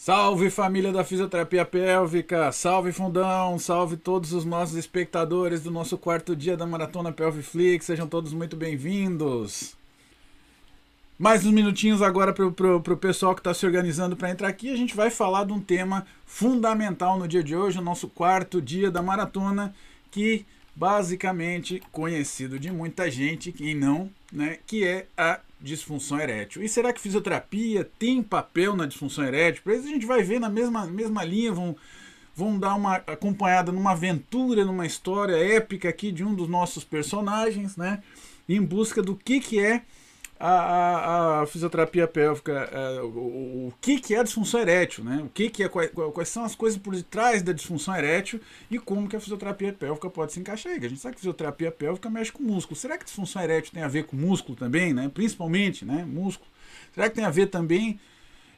Salve família da Fisioterapia Pélvica, salve Fundão, salve todos os nossos espectadores do nosso quarto dia da Maratona Pelviflix, sejam todos muito bem-vindos. Mais uns minutinhos agora pro pessoal que está se organizando para entrar aqui, a gente vai falar de um tema fundamental no dia de hoje, o nosso quarto dia da maratona, que basicamente conhecido de muita gente, quem não, né, que é a disfunção erétil. E será que fisioterapia tem papel na disfunção erétil? Para isso a gente vai ver na mesma linha, vão dar uma acompanhada numa aventura, numa história épica aqui de um dos nossos personagens, né, em busca do que é a fisioterapia pélvica, o que é a disfunção erétil, né? O que é, quais são as coisas por detrás da disfunção erétil e como que a fisioterapia pélvica pode se encaixar aí. A gente sabe que a fisioterapia pélvica mexe com músculo. Será que a disfunção erétil tem a ver com músculo também, né? Principalmente, né? Músculo. Será que tem a ver também?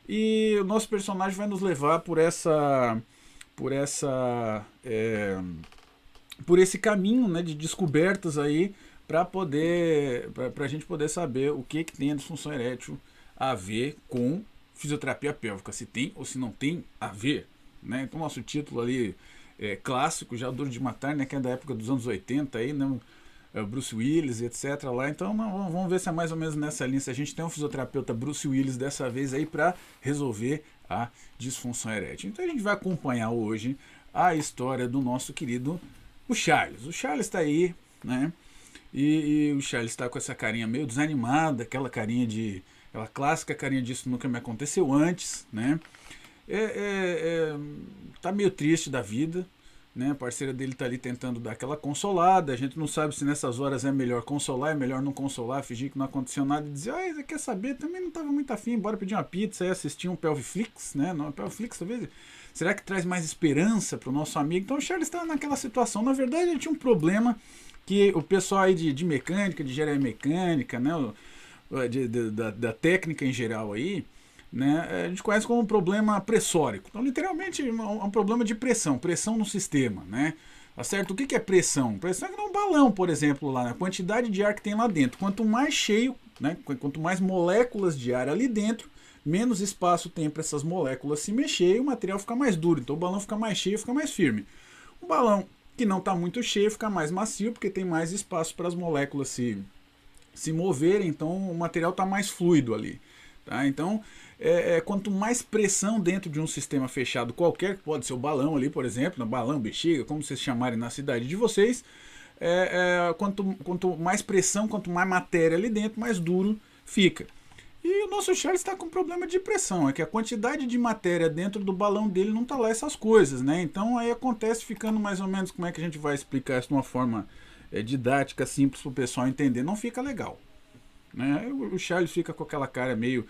E o nosso personagem vai nos levar por esse caminho, né, de descobertas aí para a gente poder saber o que tem a disfunção erétil a ver com fisioterapia pélvica, se tem ou se não tem a ver, né? Então nosso título ali é clássico, já Duro de Matar, né, que é da época dos anos 80 aí, né? Bruce Willis, etc. lá. Então vamos ver se é mais ou menos nessa linha, se a gente tem um fisioterapeuta Bruce Willis dessa vez aí para resolver a disfunção erétil. Então a gente vai acompanhar hoje a história do nosso querido o Charles. O Charles está aí, né? E o Charles está com essa carinha meio desanimada, aquela clássica carinha disso nunca me aconteceu antes, né? Tá meio triste da vida, né? A parceira dele tá ali tentando dar aquela consolada. A gente não sabe se nessas horas é melhor consolar, é melhor não consolar, fingir que não aconteceu nada e dizer, você quer saber? Também não tava muito afim, bora pedir uma pizza e assistir um Pelviflix, né? Não, Pelviflix talvez. Será que traz mais esperança pro nosso amigo? Então o Charles está naquela situação. Na verdade, ele tinha um problema que o pessoal aí de mecânica, de engenharia mecânica, né, da técnica em geral aí, né, a gente conhece como um problema pressórico. Então, literalmente, é um problema de pressão no sistema, né? Tá certo? O que é pressão? Pressão é um balão, por exemplo, lá, a quantidade de ar que tem lá dentro. Quanto mais cheio, né, quanto mais moléculas de ar ali dentro, menos espaço tem para essas moléculas se mexer e o material fica mais duro. Então, o balão fica mais cheio, fica mais firme. O balão que não está muito cheio fica mais macio, porque tem mais espaço para as moléculas se moverem, então o material está mais fluido ali. Tá? Então, quanto mais pressão dentro de um sistema fechado qualquer, que pode ser o balão ali, por exemplo, balão, bexiga, como vocês chamarem na cidade de vocês, quanto mais pressão, quanto mais matéria ali dentro, mais duro fica. E o nosso Charles está com problema de pressão, é que a quantidade de matéria dentro do balão dele não está lá essas coisas, né? Então aí acontece ficando mais ou menos, como é que a gente vai explicar isso de uma forma didática, simples para o pessoal entender, não fica legal, né? O Charles fica com aquela cara meio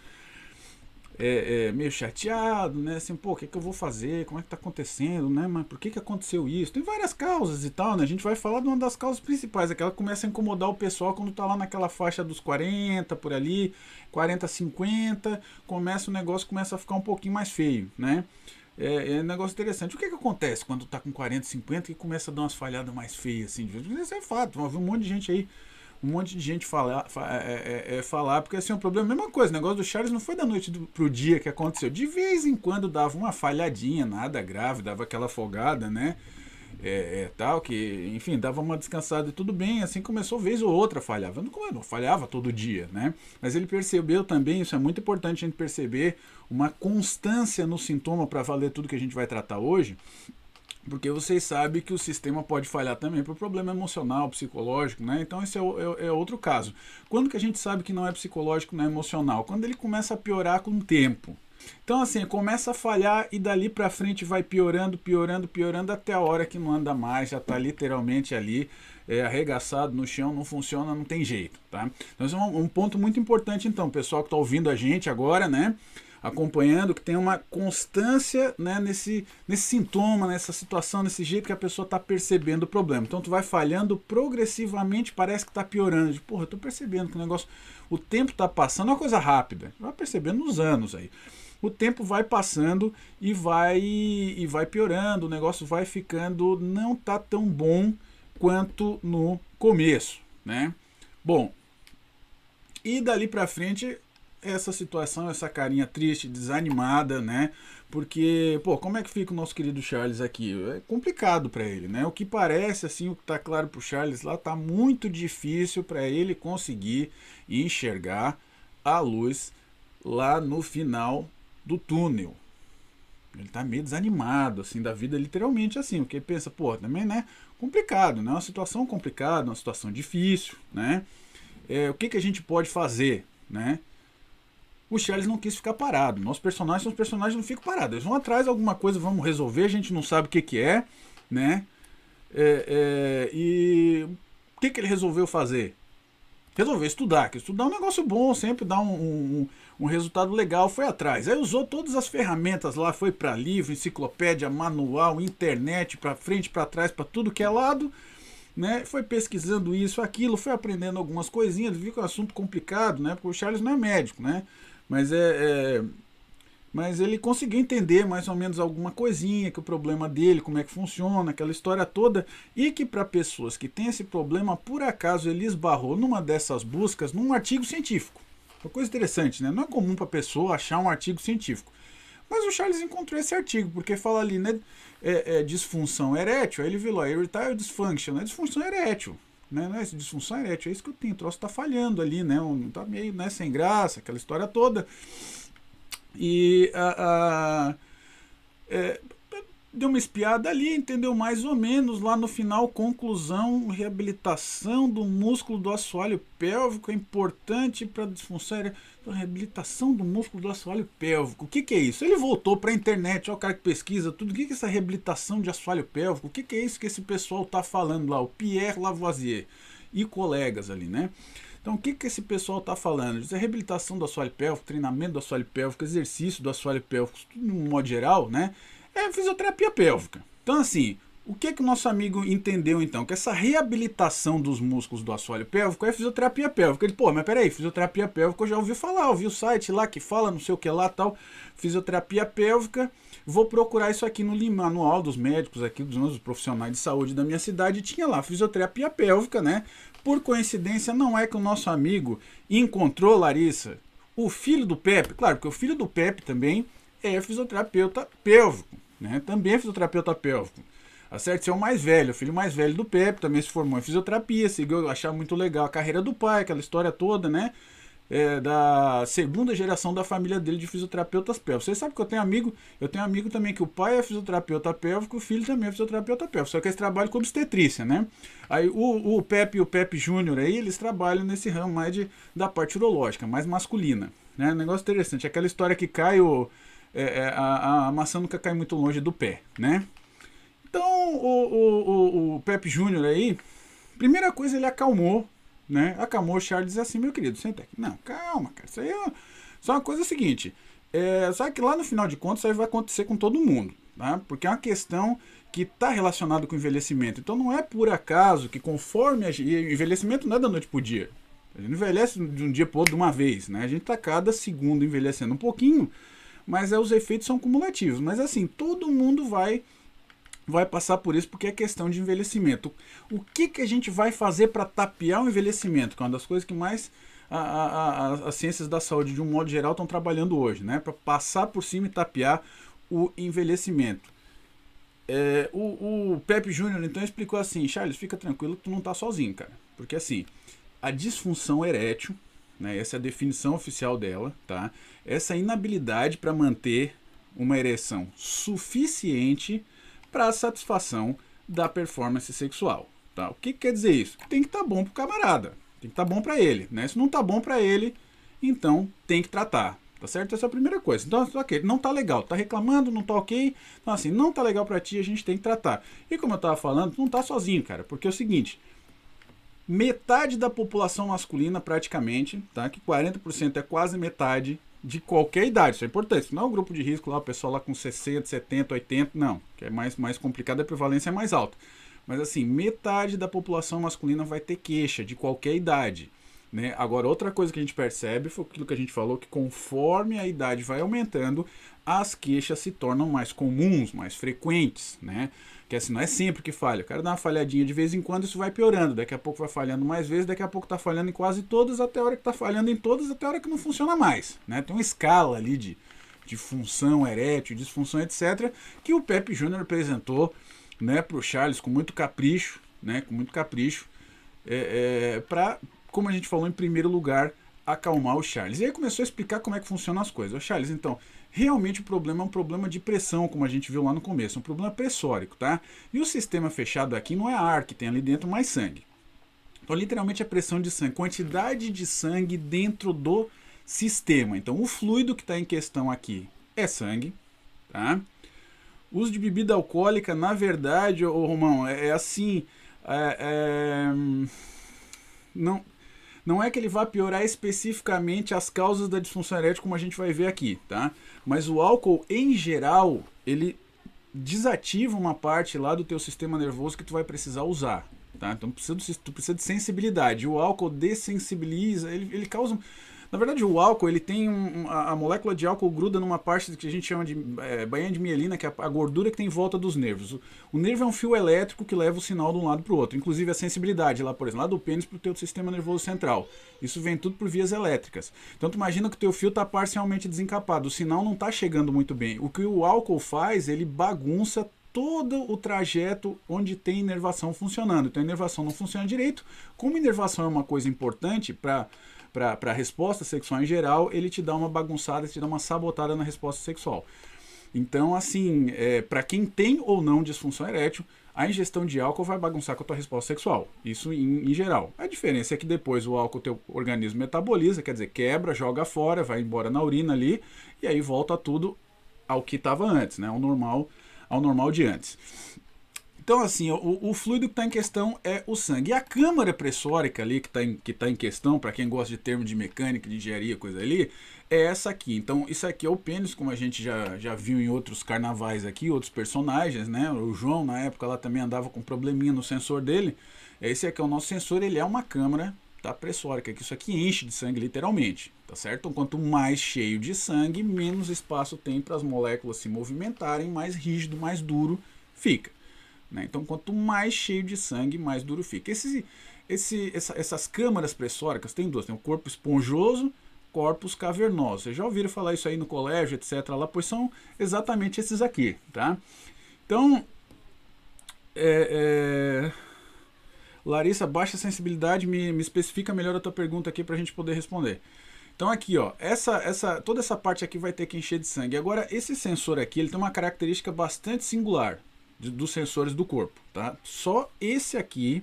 chateado, né? Assim, pô, o que eu vou fazer? Como é que tá acontecendo, né? Mas por que aconteceu isso? Tem várias causas e tal, né? A gente vai falar de uma das causas principais, aquela que começa a incomodar o pessoal quando tá lá naquela faixa dos 40, por ali, 40, 50, o negócio começa a ficar um pouquinho mais feio, né? É um negócio interessante. O que acontece quando tá com 40, 50 e começa a dar umas falhadas mais feias, assim? Isso é fato, um monte de gente aí falar, porque assim, o problema é a mesma coisa, o negócio do Charles não foi da noite pro dia que aconteceu, de vez em quando dava uma falhadinha, nada grave, dava aquela afogada, né, tal, que, enfim, dava uma descansada e tudo bem, assim começou vez ou outra falhava, não falhava todo dia, né, mas ele percebeu também, isso é muito importante a gente perceber, uma constância no sintoma para valer tudo que a gente vai tratar hoje, porque vocês sabem que o sistema pode falhar também por problema emocional, psicológico, né? Então esse é outro caso. Quando que a gente sabe que não é psicológico, não é emocional? Quando ele começa a piorar com o tempo. Então assim, começa a falhar e dali pra frente vai piorando, piorando, piorando até a hora que não anda mais, já tá literalmente ali arregaçado no chão, não funciona, não tem jeito, tá? Então esse é um ponto muito importante então, pessoal que tá ouvindo a gente agora, né? Acompanhando, que tem uma constância, né, nesse sintoma, nessa situação, nesse jeito que a pessoa está percebendo o problema. Então tu vai falhando progressivamente, parece que está piorando. De, porra, eu estou percebendo que o negócio, o tempo está passando, é uma coisa rápida. Vai percebendo nos anos aí. O tempo vai passando e vai piorando, o negócio vai ficando, não tá tão bom quanto no começo, né? Bom, e dali para frente essa situação, essa carinha triste, desanimada, né? Porque, pô, como é que fica o nosso querido Charles aqui? É complicado para ele, né? O que parece, assim, o que tá claro pro Charles lá, tá muito difícil para ele conseguir enxergar a luz lá no final do túnel. Ele tá meio desanimado, assim, da vida, literalmente assim, porque ele pensa, pô, também, né, complicado, né, uma situação complicada, uma situação difícil, né, o que que a gente pode fazer, né? O Charles não quis ficar parado, nossos personagens são os personagens que não ficam parados, eles vão atrás de alguma coisa, vamos resolver, a gente não sabe o que que é, né, e o que que ele resolveu fazer? Resolveu estudar, que estudar é um negócio bom, sempre dá um resultado legal, foi atrás. Aí usou todas as ferramentas lá, foi para livro, enciclopédia, manual, internet, para frente, para trás, para tudo que é lado, né? Foi pesquisando isso, aquilo, foi aprendendo algumas coisinhas, viu que é um assunto complicado, né? Porque o Charles não é médico, né? Mas mas ele conseguiu entender mais ou menos alguma coisinha, que o problema dele, como é que funciona, aquela história toda, e que para pessoas que têm esse problema, por acaso ele esbarrou numa dessas buscas num artigo científico. Uma coisa interessante, né? Não é comum para a pessoa achar um artigo científico. Mas o Charles encontrou esse artigo, porque fala ali, né? Disfunção erétil, aí ele viu lá, erectile dysfunction, é disfunção erétil. Né? Não é disfunção erétil, é isso que eu tenho, o troço tá falhando ali, né? Tá meio, né, sem graça, aquela história toda. E deu uma espiada ali, entendeu mais ou menos, lá no final, conclusão, reabilitação do músculo do assoalho pélvico é importante para a disfunção erétil. Reabilitação do músculo do assoalho pélvico, o que que é isso? Ele voltou para a internet, ó, o cara que pesquisa tudo, o que que é essa reabilitação de assoalho pélvico, o que que é isso que esse pessoal tá falando lá, o Pierre Lavoisier e colegas ali, né? Então, o que que esse pessoal está falando? Diz a reabilitação do assoalho pélvico, treinamento do assoalho pélvico, exercício do assoalho pélvico, tudo de um modo geral, né? É fisioterapia pélvica. Então, assim, o que que o nosso amigo entendeu, então? Que essa reabilitação dos músculos do assoalho pélvico é fisioterapia pélvica. Ele, pô, mas peraí, fisioterapia pélvica eu já ouvi falar, ouvi o site lá que fala não sei o que lá, tal, fisioterapia pélvica, vou procurar isso aqui no manual dos médicos aqui, dos profissionais de saúde da minha cidade, tinha lá, fisioterapia pélvica, né? Por coincidência, não é que o nosso amigo encontrou, Larissa, o filho do Pepe, claro, porque o filho do Pepe também é fisioterapeuta pélvico, né? Também é fisioterapeuta pélvico. A certo, é o mais velho, o filho mais velho do Pepe, também se formou em fisioterapia, seguiu, achava muito legal a carreira do pai, aquela história toda, né? Da segunda geração da família dele de fisioterapeutas pélvicos. Vocês sabem que eu tenho amigo também que o pai é fisioterapeuta pélvico, o filho também é fisioterapeuta pélvico, só que eles trabalham com obstetrícia, né? Aí o Pepe e o Pepe Júnior aí, eles trabalham nesse ramo mais da parte urológica, mais masculina, né? Negócio interessante, aquela história que cai a maçã nunca cai muito longe do pé, né? Então o Pepe Júnior aí, primeira coisa ele acalmou, né? Acalmou o Charles e disse assim, meu querido, senta aqui. Não, calma, cara. Isso aí é só uma coisa seguinte. Sabe que lá no final de contas isso aí vai acontecer com todo mundo, tá? Porque é uma questão que está relacionada com o envelhecimento. Então não é por acaso que conforme envelhecimento não é da noite pro dia. A gente não envelhece de um dia pro outro de uma vez, né? A gente está cada segundo envelhecendo um pouquinho, mas os efeitos são cumulativos. Mas assim, todo mundo vai passar por isso porque é questão de envelhecimento. O que que a gente vai fazer para tapear o envelhecimento? Que é uma das coisas que mais as ciências da saúde, de um modo geral, estão trabalhando hoje, né? Para passar por cima e tapear o envelhecimento. O Pepe Júnior, então, explicou assim, Charles, fica tranquilo que tu não tá sozinho, cara. Porque assim, a disfunção erétil, né, essa é a definição oficial dela, tá? Essa inabilidade para manter uma ereção suficiente para a satisfação da performance sexual, tá? O que quer dizer isso? Que tem que estar bom pro camarada, tem que estar bom para ele, né? Se não tá bom para ele, então tem que tratar, tá certo? Essa é a primeira coisa. Então, ok, não tá legal, tá reclamando, não tá ok, então assim, não tá legal para ti, a gente tem que tratar. E como eu tava falando, não tá sozinho, cara, porque é o seguinte, metade da população masculina praticamente, tá? Que 40% é quase metade de qualquer idade, isso é importante, não é o grupo de risco lá, o pessoal lá com 60, 70, 80, não, que é mais complicado, a prevalência é mais alta. Mas assim, metade da população masculina vai ter queixa de qualquer idade. né? Agora, outra coisa que a gente percebe foi aquilo que a gente falou, que conforme a idade vai aumentando, as queixas se tornam mais comuns, mais frequentes, né? Que assim, não é sempre que falha. O cara dá uma falhadinha de vez em quando, isso vai piorando. Daqui a pouco vai falhando mais vezes, daqui a pouco tá falhando em quase todas, até a hora que tá falhando em todas, até a hora que não funciona mais, né? Tem uma escala ali de função erétil, disfunção, etc., que o Pepe Júnior apresentou, né, pro Charles com muito capricho, né? Com muito capricho, para, como a gente falou, em primeiro lugar, acalmar o Charles. E aí começou a explicar como é que funcionam as coisas. O Charles, então, realmente o problema é um problema de pressão, como a gente viu lá no começo, um problema pressórico, tá? E o sistema fechado aqui não é ar que tem ali dentro, mais sangue. Então, literalmente, a pressão de sangue, quantidade de sangue dentro do sistema. Então, o fluido que está em questão aqui é sangue, tá? O uso de bebida alcoólica, na verdade, ô Romão, é assim, não, não é que ele vá piorar especificamente as causas da disfunção erétil, como a gente vai ver aqui, tá? Mas o álcool, em geral, ele desativa uma parte lá do teu sistema nervoso que tu vai precisar usar, tá? Então tu precisa de sensibilidade. O álcool dessensibiliza, ele causa... Na verdade, o álcool, ele tem a molécula de álcool gruda numa parte que a gente chama de bainha de mielina, que é a gordura que tem em volta dos nervos. O nervo é um fio elétrico que leva o sinal de um lado para o outro, inclusive a sensibilidade lá, por exemplo, lá do pênis para o teu sistema nervoso central. Isso vem tudo por vias elétricas. Então tu imagina que o teu fio está parcialmente desencapado, o sinal não está chegando muito bem. O que o álcool faz, ele bagunça todo o trajeto onde tem inervação funcionando. Então a inervação não funciona direito. Como inervação é uma coisa importante para a resposta sexual em geral, ele te dá uma bagunçada, te dá uma sabotada na resposta sexual. Então, assim, para quem tem ou não disfunção erétil, a ingestão de álcool vai bagunçar com a tua resposta sexual. Isso em geral. A diferença é que depois o álcool teu organismo metaboliza, quer dizer, quebra, joga fora, vai embora na urina ali, e aí volta tudo ao que estava antes, né? Ao normal de antes. Então, assim, o fluido que está em questão é o sangue. E a câmara pressórica ali que tá em questão, para quem gosta de termo de mecânica, de engenharia, coisa ali, é essa aqui. Então, isso aqui é o pênis, como a gente já viu em outros carnavais aqui, outros personagens, né? O João, na época, lá também andava com probleminha no sensor dele. Esse aqui é o nosso sensor, ele é uma câmara, tá, pressórica, que isso aqui enche de sangue, literalmente, tá certo? Então, quanto mais cheio de sangue, menos espaço tem para as moléculas se movimentarem, mais rígido, mais duro fica. Né? Então, quanto mais cheio de sangue, mais duro fica. Essas câmaras pressóricas, tem duas. Tem o corpo esponjoso, corpos cavernosos. Vocês já ouviram falar isso aí no colégio, etc. Lá, pois são exatamente esses aqui. Tá? Então, Larissa, baixa sensibilidade, me especifica melhor a tua pergunta aqui para a gente poder responder. Então aqui, ó, toda essa parte aqui vai ter que encher de sangue. Agora, esse sensor aqui, ele tem uma característica bastante singular dos sensores do corpo, tá? Só esse aqui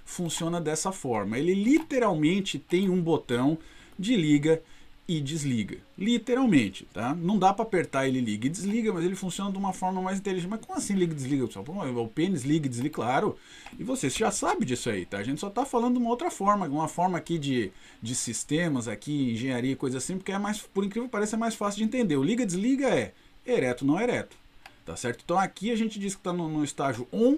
funciona dessa forma. Ele literalmente tem um botão de liga e desliga. Literalmente, tá? Não dá para apertar ele liga e desliga, mas ele funciona de uma forma mais inteligente. Mas como assim liga e desliga, pessoal? O pênis liga e desliga, claro. E você já sabe disso aí, tá? A gente só tá falando de uma outra forma, uma forma aqui de sistemas, aqui, engenharia e coisa assim, porque é mais, por incrível que pareça, é mais fácil de entender. O liga e desliga é ereto, não ereto. Tá certo? Então aqui a gente diz que está no estágio on,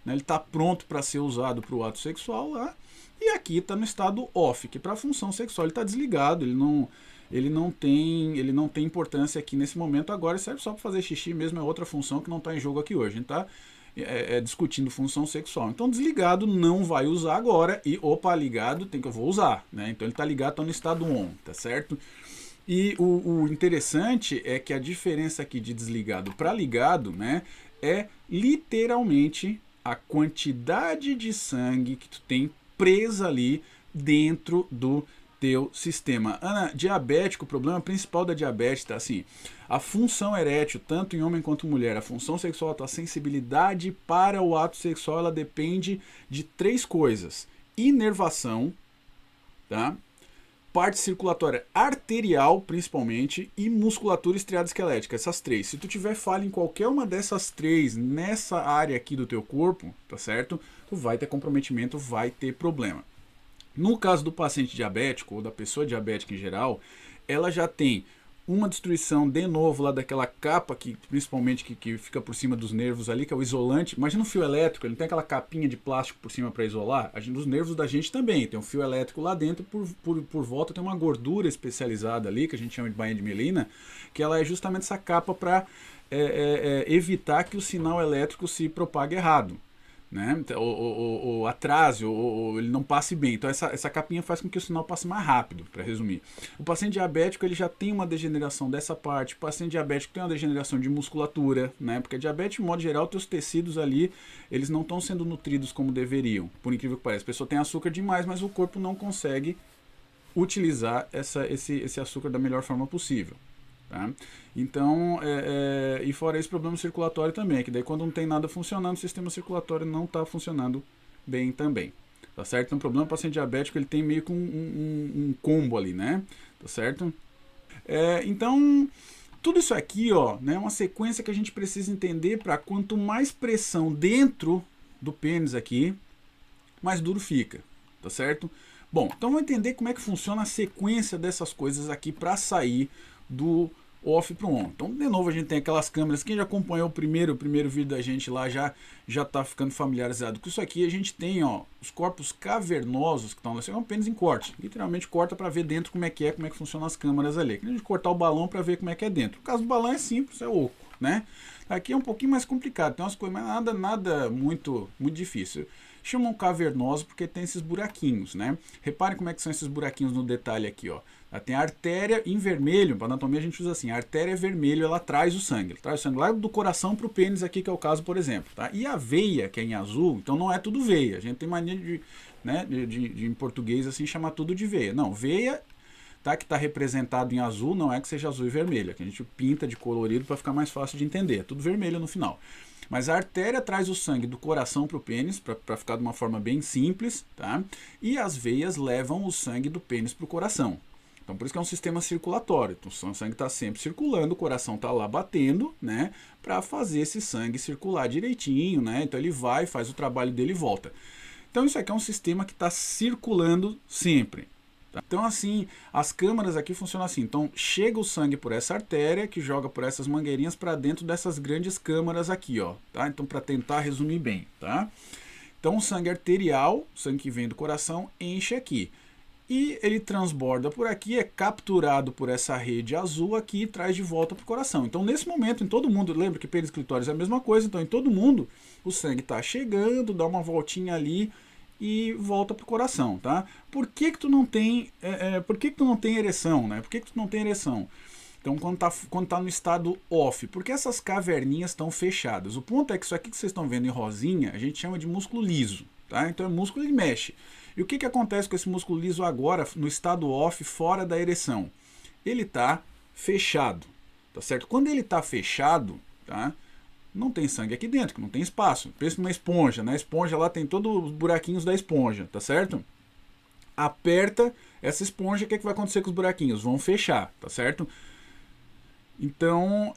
né? Ele está pronto para ser usado para o ato sexual lá, e aqui está no estado off, que para a função sexual ele está desligado, ele não tem importância aqui nesse momento agora, serve só para fazer xixi mesmo, é outra função que não está em jogo aqui hoje. A gente está discutindo função sexual. Então desligado não vai usar agora, e opa, ligado, eu vou usar, né? Então ele está ligado, está no estado on, tá certo? E o interessante é que a diferença aqui de desligado para ligado, né, é literalmente a quantidade de sangue que tu tem presa ali dentro do teu sistema. Ana, diabético, o problema principal da diabetes tá assim, a função erétil, tanto em homem quanto mulher, a função sexual, a sensibilidade para o ato sexual, ela depende de 3 coisas: inervação, tá? Parte circulatória arterial, principalmente, e musculatura estriada esquelética, essas 3. Se tu tiver falha em qualquer uma dessas 3 nessa área aqui do teu corpo, tá certo? Tu vai ter comprometimento, vai ter problema. No caso do paciente diabético, ou da pessoa diabética em geral, ela já tem uma destruição de novo lá daquela capa, que principalmente que fica por cima dos nervos ali, que é o isolante. Imagina um fio elétrico, ele não tem aquela capinha de plástico por cima para isolar. Os nervos da gente também, tem um fio elétrico lá dentro, por volta tem uma gordura especializada ali, que a gente chama de bainha de melina, que ela é justamente essa capa para evitar que o sinal elétrico se propague errado, né? Ou atrase, ou ele não passe bem. Então essa capinha faz com que o sinal passe mais rápido, para resumir. O paciente diabético ele já tem uma degeneração dessa parte. O paciente diabético tem uma degeneração de musculatura, né? Porque diabetes, de modo geral, teus tecidos ali, eles não estão sendo nutridos como deveriam, por incrível que pareça. A pessoa tem açúcar demais, mas o corpo não consegue utilizar esse açúcar da melhor forma possível. Tá? Então, e fora esse problema circulatório também, que daí quando não tem nada funcionando, o sistema circulatório não está funcionando bem também, tá certo? Então o problema do paciente diabético, ele tem meio que um combo ali, né? Tá certo? Então, tudo isso aqui, ó, né, é uma sequência que a gente precisa entender para quanto mais pressão dentro do pênis aqui, mais duro fica, tá certo? Bom, então vamos entender como é que funciona a sequência dessas coisas aqui para sair do off para o on. Então, de novo, a gente tem aquelas câmeras. Quem já acompanhou o primeiro vídeo da gente lá já está ficando familiarizado com isso aqui. A gente tem, ó, os corpos cavernosos que estão lá. Isso é um pênis em corte. Literalmente corta para ver dentro como é que funcionam as câmeras ali. Aqui a gente cortar o balão para ver como é que é dentro. O caso do balão é simples, é oco, né? Aqui é um pouquinho mais complicado. Tem umas coisas, mas nada muito difícil. Chamam cavernoso porque tem esses buraquinhos, né? Reparem como é que são esses buraquinhos no detalhe aqui, ó. Tem a artéria em vermelho, para anatomia a gente usa assim, a artéria é vermelho, ela traz o sangue. Ela traz o sangue lá do coração para o pênis aqui, que é o caso, por exemplo. Tá? E a veia, que é em azul, então não é tudo veia. A gente tem mania de em português assim, chamar tudo de veia. Não, veia, tá, que está representado em azul, não é que seja azul e vermelho, é que a gente pinta de colorido para ficar mais fácil de entender. É tudo vermelho no final. Mas a artéria traz o sangue do coração para o pênis, para ficar de uma forma bem simples, tá? E as veias levam o sangue do pênis para o coração. Então, por isso que é um sistema circulatório. Então, o sangue está sempre circulando, o coração está lá batendo, né? Para fazer esse sangue circular direitinho, né? Então, ele vai, faz o trabalho dele e volta. Então, isso aqui é um sistema que está circulando sempre. Tá? Então, assim, as câmaras aqui funcionam assim. Então, chega o sangue por essa artéria, que joga por essas mangueirinhas para dentro dessas grandes câmaras aqui, ó. Tá? Então, para tentar resumir bem, tá? Então, o sangue arterial, o sangue que vem do coração, enche aqui. E ele transborda por aqui, é capturado por essa rede azul aqui e traz de volta para o coração. Então, nesse momento, em todo mundo, lembra que pênis e clitóris é a mesma coisa, então em todo mundo o sangue está chegando, dá uma voltinha ali e volta para o coração, tá? Por que tu não tem, por que tu não tem ereção, né? Por que tu não tem ereção? Então, quando tá no estado off, porque essas caverninhas estão fechadas. O ponto é que isso aqui que vocês estão vendo em rosinha, a gente chama de músculo liso, tá? Então, é músculo que mexe. E o que acontece com esse músculo liso agora, no estado off, fora da ereção? Ele está fechado, tá certo? Quando ele está fechado, tá? Não tem sangue aqui dentro, que não tem espaço. Pensa numa esponja, né? A esponja lá tem todos os buraquinhos da esponja, tá certo? Aperta essa esponja, o que vai acontecer com os buraquinhos? Vão fechar, tá certo? Então,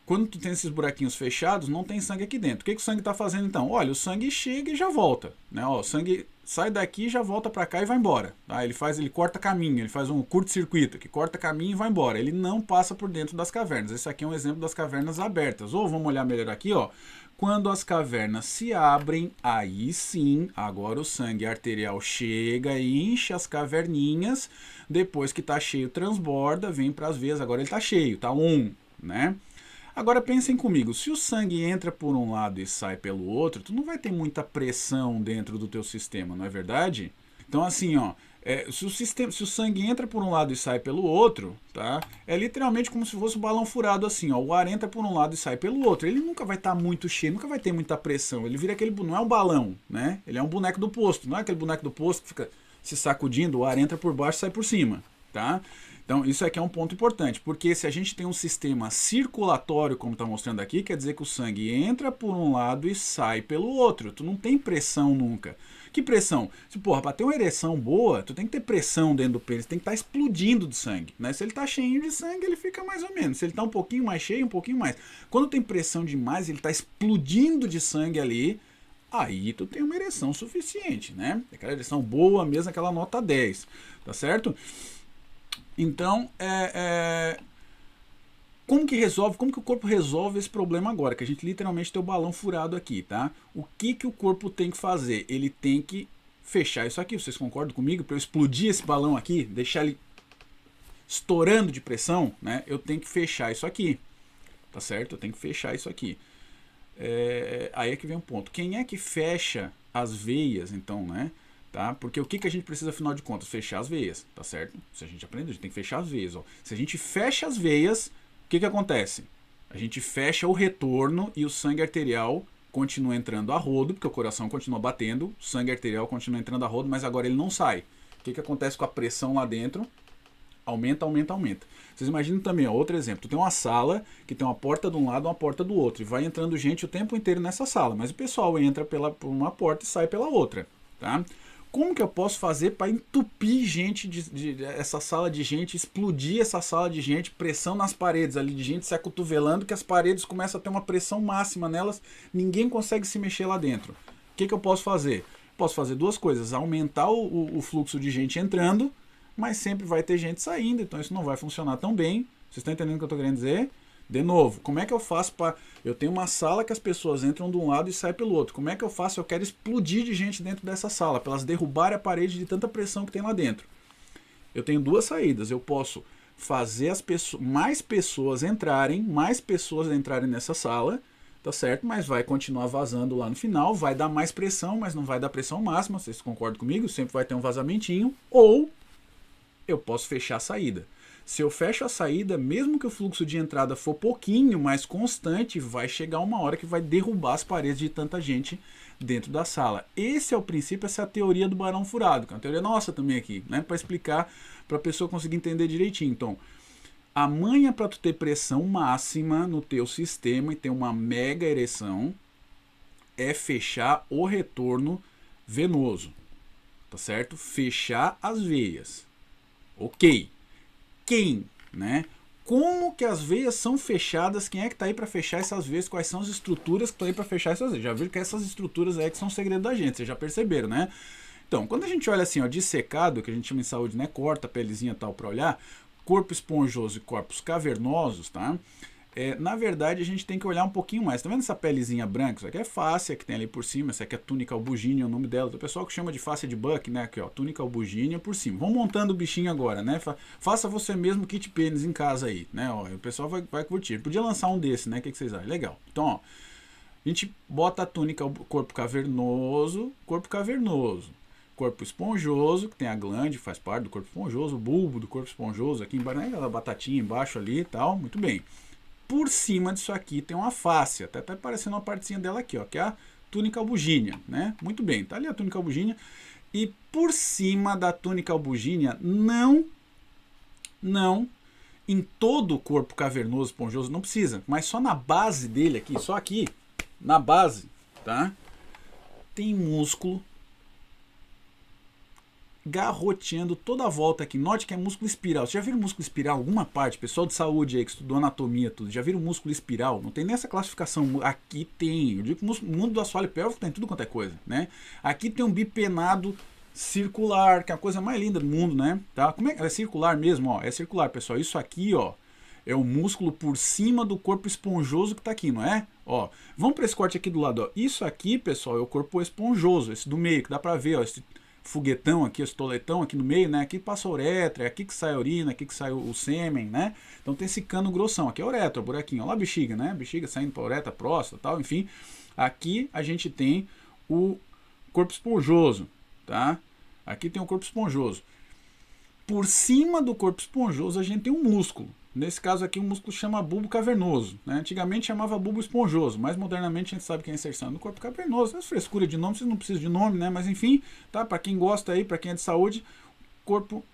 quando tu tem esses buraquinhos fechados, não tem sangue aqui dentro. O que o sangue está fazendo então? Olha, o sangue chega e já volta, né? Ó, o sangue sai daqui, já volta para cá e vai embora. Tá? Ele corta caminho, ele faz um curto-circuito, que corta caminho e vai embora. Ele não passa por dentro das cavernas. Esse aqui é um exemplo das cavernas abertas. Ou vamos olhar melhor aqui, ó. Quando as cavernas se abrem, aí sim, agora o sangue arterial chega e enche as caverninhas. Depois que está cheio, transborda, vem para as veias. Agora ele está cheio, está né? Agora pensem comigo, se o sangue entra por um lado e sai pelo outro, tu não vai ter muita pressão dentro do teu sistema, não é verdade? Então assim, ó, se o sangue entra por um lado e sai pelo outro, tá? É literalmente como se fosse um balão furado assim, ó. O ar entra por um lado e sai pelo outro. Ele nunca vai estar muito cheio, nunca vai ter muita pressão. Ele vira aquele, não é um balão, né? Ele é um boneco do posto, não é aquele boneco do posto que fica se sacudindo, o ar entra por baixo e sai por cima, tá? Então, isso aqui é um ponto importante, porque se a gente tem um sistema circulatório, como está mostrando aqui, quer dizer que o sangue entra por um lado e sai pelo outro. Tu não tem pressão nunca. Que pressão? Porra, para ter uma ereção boa, tu tem que ter pressão dentro do pênis, tem que estar explodindo de sangue, né? Se ele está cheio de sangue, ele fica mais ou menos. Se ele está um pouquinho mais cheio, um pouquinho mais. Quando tem pressão demais, ele está explodindo de sangue ali, aí tu tem uma ereção suficiente, né? Aquela ereção boa mesmo, aquela nota 10, tá certo? Então, Como que resolve, como que o corpo resolve esse problema agora? Que a gente literalmente tem o balão furado aqui, tá? O que que o corpo tem que fazer? Ele tem que fechar isso aqui, vocês concordam comigo? Para eu explodir esse balão aqui, deixar ele estourando de pressão, né? Eu tenho que fechar isso aqui, tá certo? Eu tenho que fechar isso aqui. Aí é que vem um ponto. Quem é que fecha as veias, então, né? Tá? Porque o que a gente precisa, afinal de contas? Fechar as veias, tá certo? Se a gente aprende, a gente tem que fechar as veias. Ó. Se a gente fecha as veias, o que acontece? A gente fecha o retorno e o sangue arterial continua entrando a rodo, porque o coração continua batendo, o sangue arterial continua entrando a rodo, mas agora ele não sai. O que acontece com a pressão lá dentro? Aumenta, aumenta, aumenta. Vocês imaginam também, ó, outro exemplo. Tu tem uma sala que tem uma porta de um lado e uma porta do outro. E vai entrando gente o tempo inteiro nessa sala. Mas o pessoal entra por uma porta e sai pela outra. Tá? Como que eu posso fazer para entupir gente, essa sala de gente, explodir essa sala de gente, pressão nas paredes ali, de gente se acotovelando, que as paredes começam a ter uma pressão máxima nelas, ninguém consegue se mexer lá dentro. O que eu posso fazer? Posso fazer duas coisas. Aumentar o fluxo de gente entrando, mas sempre vai ter gente saindo, então isso não vai funcionar tão bem. Vocês estão entendendo o que eu estou querendo dizer? De novo, como é que eu faço para... Eu tenho uma sala que as pessoas entram de um lado e saem pelo outro. Como é que eu faço? Eu quero explodir de gente dentro dessa sala, para elas derrubarem a parede de tanta pressão que tem lá dentro. Eu tenho duas saídas. Eu posso fazer mais pessoas entrarem nessa sala, tá certo? Mas vai continuar vazando lá no final, vai dar mais pressão, mas não vai dar pressão máxima, vocês concordam comigo? Sempre vai ter um vazamentinho. Ou eu posso fechar a saída. Se eu fecho a saída, mesmo que o fluxo de entrada for pouquinho mais constante, vai chegar uma hora que vai derrubar as paredes de tanta gente dentro da sala. Esse é o princípio, essa é a teoria do balão furado, que é uma teoria nossa também aqui, né? Para explicar, para a pessoa conseguir entender direitinho. Então, a manha para tu ter pressão máxima no teu sistema e ter uma mega ereção é fechar o retorno venoso, tá certo? Fechar as veias. Ok. Quem, né? Como que as veias são fechadas? Quem é que está aí para fechar essas veias? Quais são as estruturas que estão aí para fechar essas veias? Já viram que essas estruturas aí que são o segredo da gente, vocês já perceberam, né? Então, quando a gente olha assim, ó, dissecado, que a gente chama em saúde, né? Corta a pelezinha e tal para olhar, corpo esponjoso e corpos cavernosos, tá? Na verdade, a gente tem que olhar um pouquinho mais. Tá vendo essa pelezinha branca? Isso aqui é fáscia que tem ali por cima. Essa aqui é túnica albuginea, é o nome dela. O pessoal que chama de fáscia de Buck, né? Aqui, ó, túnica albuginea por cima. Vamos montando o bichinho agora, né? Faça você mesmo kit pênis em casa aí, né? Ó, o pessoal vai curtir. Podia lançar um desse, né? O que vocês acham? Legal. Então, ó, a gente bota a túnica, corpo cavernoso, corpo esponjoso, que tem a glande, faz parte do corpo esponjoso, o bulbo do corpo esponjoso aqui embaixo, né? Aquela batatinha embaixo ali e tal. Muito bem. Por cima disso aqui tem uma fáscia, até tá parecendo uma partezinha dela aqui, ó, que é a túnica albuginea, né? Muito bem, tá ali a túnica albuginea. E por cima da túnica albuginea, não, em todo o corpo cavernoso, esponjoso, não precisa, mas só na base dele aqui, só aqui, na base, tá? Tem músculo garroteando toda a volta aqui. Note que é músculo espiral. Você já viram músculo espiral? Alguma parte? Pessoal de saúde aí que estudou anatomia, tudo. Já viram músculo espiral? Não tem nessa classificação. Aqui tem. Eu digo que o mundo do assoalho pélvico tem tudo quanto é coisa, né? Aqui tem um bipenado circular, que é a coisa mais linda do mundo, né? Tá? Como é circular mesmo, ó? É circular, pessoal. Isso aqui, ó, é o músculo por cima do corpo esponjoso que tá aqui, não é? Ó, vamos para esse corte aqui do lado, ó. Isso aqui, pessoal, é o corpo esponjoso, esse do meio, que dá para ver, ó, esse foguetão aqui, esse toletão aqui no meio, né? Aqui passa a uretra, é aqui que sai a urina, aqui que sai o sêmen, né? Então tem esse cano grossão, aqui é a uretra, o buraquinho, ó lá a bexiga, né? Bexiga saindo para a uretra, próstata, tal, enfim. Aqui a gente tem o corpo esponjoso, tá? Aqui tem o corpo esponjoso. Por cima do corpo esponjoso a gente tem um músculo. Nesse caso aqui o músculo chama bulbo cavernoso, né? Antigamente chamava bulbo esponjoso, mas modernamente a gente sabe que é a inserção do corpo cavernoso. Essa frescura de nome, vocês não precisam de nome, né? Mas enfim, tá? Para quem gosta aí, para quem é de saúde, corpo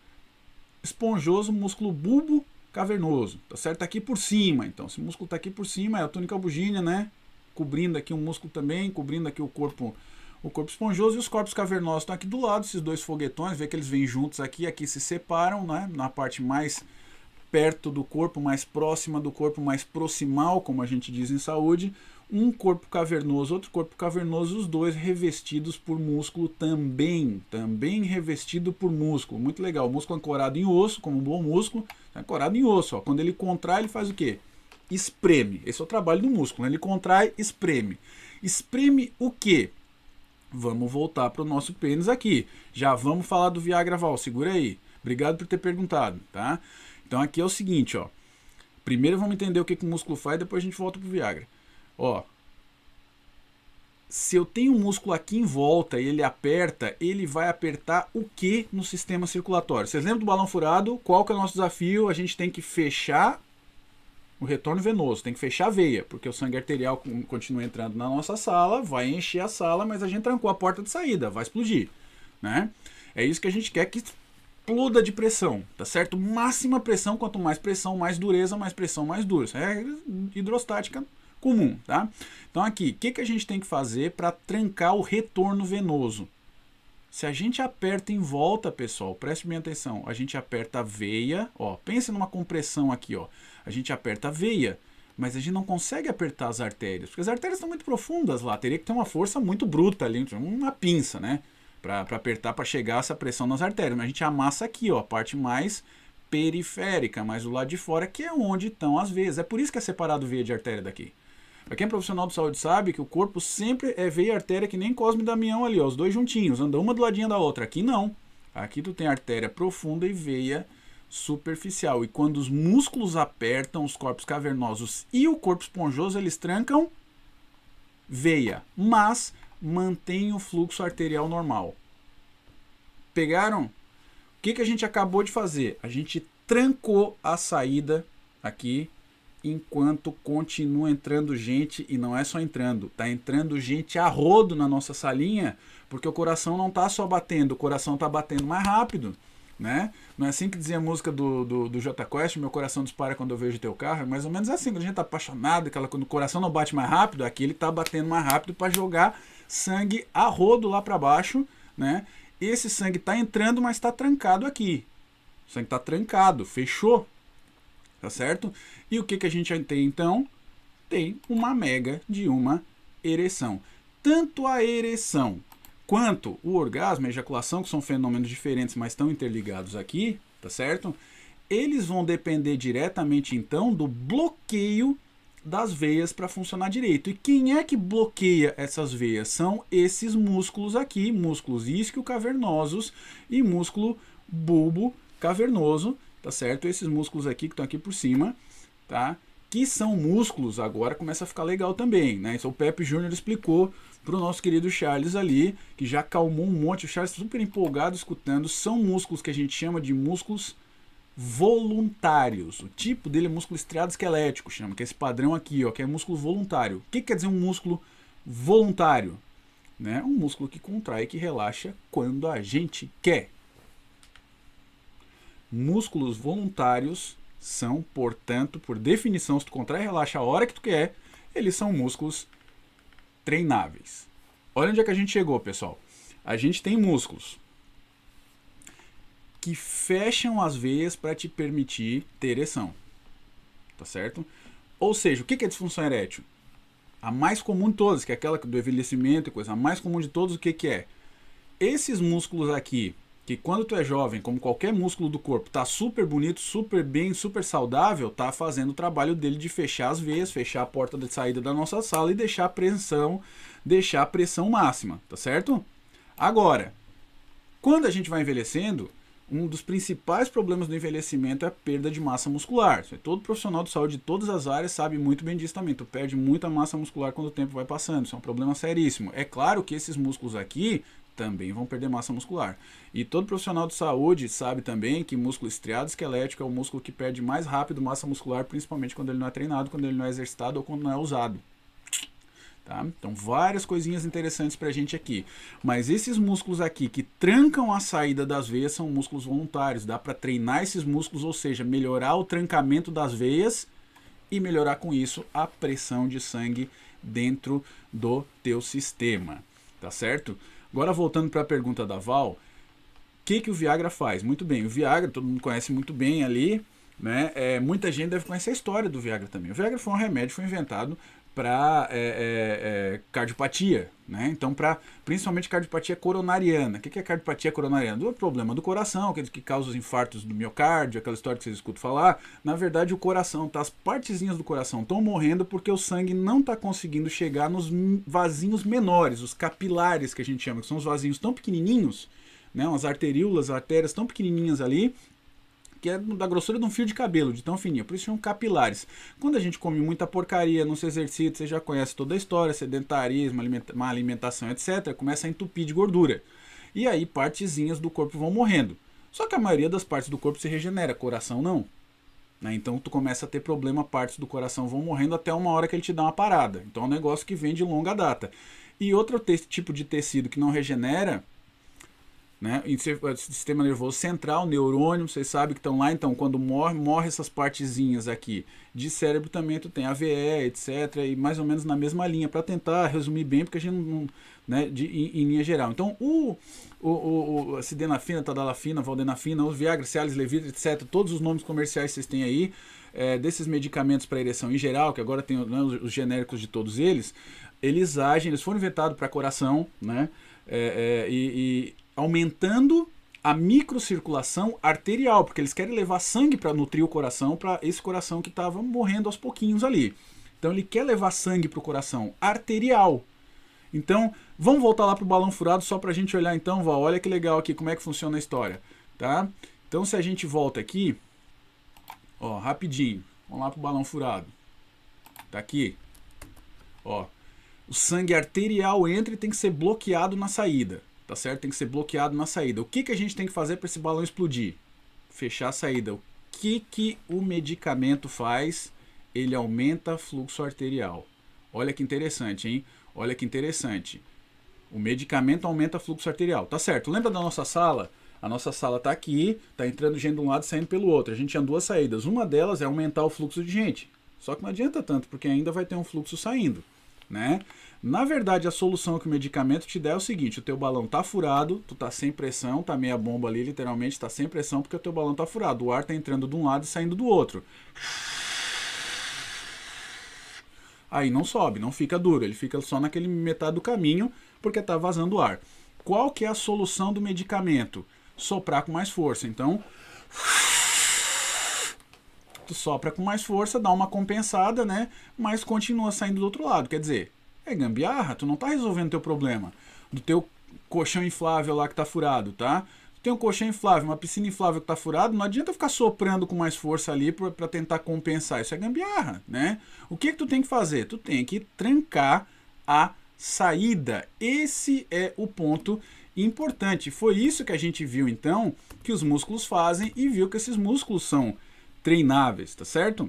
esponjoso, músculo bulbo cavernoso, tá certo? Tá aqui por cima, então, esse músculo tá aqui por cima, é a túnica albuginea, né? Cobrindo aqui um músculo também, cobrindo aqui o corpo esponjoso, e os corpos cavernosos estão aqui do lado, esses dois foguetões, vê que eles vêm juntos aqui se separam, né? Na parte mais perto do corpo, mais próxima do corpo, mais proximal, como a gente diz em saúde, um corpo cavernoso, outro corpo cavernoso, os dois revestidos por músculo também revestido por músculo, muito legal, músculo ancorado em osso, como um bom músculo, ancorado em osso, ó. Quando ele contrai, ele faz o quê? espreme. Esse é o trabalho do músculo, né? Ele contrai, espreme. Espreme o quê? Vamos voltar para o nosso pênis aqui. Já vamos falar do Viagra, Val, segura aí. Obrigado por ter perguntado, tá? Então aqui é o seguinte, ó. Primeiro vamos entender o que o músculo faz, depois a gente volta pro Viagra. Ó, se eu tenho um músculo aqui em volta e ele aperta, ele vai apertar o que no sistema circulatório? Vocês lembram do balão furado? Qual que é o nosso desafio? A gente tem que fechar o retorno venoso, tem que fechar a veia, porque o sangue arterial continua entrando na nossa sala, vai encher a sala, mas a gente trancou a porta de saída, vai explodir, né? É isso que a gente quer que exploda de pressão, tá certo? Máxima pressão, quanto mais pressão, mais dureza, mais pressão, mais dura. Isso é hidrostática comum, tá? Então aqui, o que a gente tem que fazer para trancar o retorno venoso? Se a gente aperta em volta, pessoal, preste bem atenção, a gente aperta a veia, ó, pense numa compressão aqui, ó. A gente aperta a veia, mas a gente não consegue apertar as artérias, porque as artérias estão muito profundas lá, teria que ter uma força muito bruta ali, uma pinça, né? Para apertar, para chegar essa pressão nas artérias. Mas a gente amassa aqui, ó, a parte mais periférica, mais do lado de fora, que é onde estão as veias. É por isso que é separado veia de artéria daqui. Para quem é profissional de saúde sabe que o corpo sempre é veia e artéria que nem Cosme e Damião ali, ó, os dois juntinhos, andam uma do ladinho da outra. Aqui não. Aqui tu tem artéria profunda e veia superficial. E quando os músculos apertam, os corpos cavernosos e o corpo esponjoso, eles trancam veia, mas mantém o fluxo arterial normal. Pegaram? O que a gente acabou de fazer? A gente trancou a saída aqui, enquanto continua entrando gente, e não é só entrando, tá entrando gente a rodo na nossa salinha, porque o coração não tá só batendo, o coração tá batendo mais rápido, né? Não é assim que dizia a música do Jota Quest, meu coração dispara quando eu vejo teu carro, é mais ou menos assim, quando a gente tá apaixonado, quando o coração não bate mais rápido, aqui ele tá batendo mais rápido para jogar sangue a rodo lá para baixo, né? Esse sangue tá entrando, mas tá trancado aqui. O sangue tá trancado, fechou, tá certo? E o que a gente tem então? Tem uma mega de uma ereção. Tanto a ereção quanto o orgasmo e a ejaculação, que são fenômenos diferentes, mas estão interligados aqui, tá certo? Eles vão depender diretamente então do bloqueio das veias para funcionar direito. E quem é que bloqueia essas veias? São esses músculos aqui, músculos isquio-cavernosos e músculo bulbo cavernoso, tá certo? Esses músculos aqui que estão aqui por cima, tá? Que são músculos, agora começa a ficar legal também, né? Isso o Pepe Júnior explicou para o nosso querido Charles ali, que já calmou um monte, o Charles super empolgado escutando. São músculos que a gente chama de músculos voluntários. O tipo dele é músculo estriado esquelético, chama, que é esse padrão aqui, ó, que é músculo voluntário. O que quer dizer um músculo voluntário? Né? Um músculo que contrai e que relaxa quando a gente quer. Músculos voluntários são, portanto, por definição, se tu contrai e relaxa a hora que tu quer, eles são músculos treináveis. Olha onde é que a gente chegou, pessoal. A gente tem músculos que fecham as veias para te permitir ter ereção. Tá certo? Ou seja, o que é disfunção erétil? A mais comum de todas, que é aquela do envelhecimento e coisa, a mais comum de todos, o que é? Esses músculos aqui, que quando tu é jovem, como qualquer músculo do corpo, tá super bonito, super bem, super saudável, tá fazendo o trabalho dele de fechar as veias, fechar a porta de saída da nossa sala e deixar a pressão máxima, tá certo? Agora, quando a gente vai envelhecendo, um dos principais problemas do envelhecimento é a perda de massa muscular. Todo profissional de saúde de todas as áreas sabe muito bem disso também. Tu perde muita massa muscular quando o tempo vai passando. Isso é um problema seríssimo. É claro que esses músculos aqui também vão perder massa muscular. E todo profissional de saúde sabe também que músculo estriado esquelético é o músculo que perde mais rápido massa muscular, principalmente quando ele não é treinado, quando ele não é exercitado ou quando não é usado. Tá? Então, várias coisinhas interessantes pra gente aqui. Mas esses músculos aqui que trancam a saída das veias são músculos voluntários. Dá para treinar esses músculos, ou seja, melhorar o trancamento das veias e melhorar com isso a pressão de sangue dentro do teu sistema. Tá certo? Agora, voltando para a pergunta da Val, o que o Viagra faz? Muito bem, o Viagra, todo mundo conhece muito bem ali, né? Muita gente deve conhecer a história do Viagra também. O Viagra foi um remédio, foi inventado para cardiopatia, né? Então, principalmente cardiopatia coronariana. O que é cardiopatia coronariana? O problema do coração, que causa os infartos do miocárdio, aquela história que vocês escutam falar. Na verdade, o coração, as partezinhas do coração estão morrendo porque o sangue não está conseguindo chegar nos vasinhos menores, os capilares que a gente chama, que são os vasinhos tão pequenininhos, né? Umas arteríolas, artérias tão pequenininhas ali, que é da grossura de um fio de cabelo, de tão fininho, por isso chamam capilares. Quando a gente come muita porcaria, não se exercita, você já conhece toda a história, sedentarismo, má alimentação, etc., começa a entupir de gordura. E aí partezinhas do corpo vão morrendo. Só que a maioria das partes do corpo se regenera, coração não. Né? Então tu começa a ter problema, partes do coração vão morrendo até uma hora que ele te dá uma parada. Então é um negócio que vem de longa data. E outro tipo de tecido que não regenera, né? Sistema nervoso central, neurônio, vocês sabem que estão lá, então quando morre essas partezinhas aqui de cérebro também tu tem AVE, etc, e mais ou menos na mesma linha, para tentar resumir bem, porque a gente não, né, em linha geral. Então a sildenafina, tadalafina, valdenafina, os Viagra, Cialis, Levitra, etc, todos os nomes comerciais que vocês têm aí, desses medicamentos para ereção em geral, que agora tem, né, os genéricos de todos eles, eles agem, eles foram inventados para coração, né, e aumentando a microcirculação arterial, porque eles querem levar sangue para nutrir o coração, para esse coração que estava morrendo aos pouquinhos ali. Então ele quer levar sangue para o coração arterial. Então, vamos voltar lá para o balão furado só para a gente olhar então, Val, olha que legal aqui como é que funciona a história, tá? Então se a gente volta aqui, ó, rapidinho, vamos lá para o balão furado, tá aqui, ó, o sangue arterial entra e tem que ser bloqueado na saída. Tá certo? Tem que ser bloqueado na saída. O que a gente tem que fazer para esse balão explodir? Fechar a saída. O que o medicamento faz? Ele aumenta fluxo arterial. Olha que interessante, hein? Olha que interessante. O medicamento aumenta fluxo arterial. Tá certo. Lembra da nossa sala? A nossa sala tá aqui, tá entrando gente de um lado e saindo pelo outro. A gente tinha duas saídas. Uma delas é aumentar o fluxo de gente. Só que não adianta tanto, porque ainda vai ter um fluxo saindo, né? Na verdade, a solução que o medicamento te dá é o seguinte: o teu balão tá furado, tu tá sem pressão, tá meia bomba ali, literalmente tá sem pressão porque o teu balão tá furado. O ar tá entrando de um lado e saindo do outro. Aí não sobe, não fica duro, ele fica só naquele metade do caminho porque tá vazando o ar. Qual que é a solução do medicamento? Soprar com mais força. Então, tu sopra com mais força, dá uma compensada, né? Mas continua saindo do outro lado. Quer dizer, é gambiarra, tu não tá resolvendo teu problema do teu colchão inflável lá que tá furado, tá? Tu tem um colchão inflável, uma piscina inflável que tá furado, não adianta ficar soprando com mais força ali para tentar compensar, isso é gambiarra, né? O que tu tem que fazer? Tu tem que trancar a saída. Esse é o ponto importante. Foi isso que a gente viu então que os músculos fazem e viu que esses músculos são treináveis, tá certo?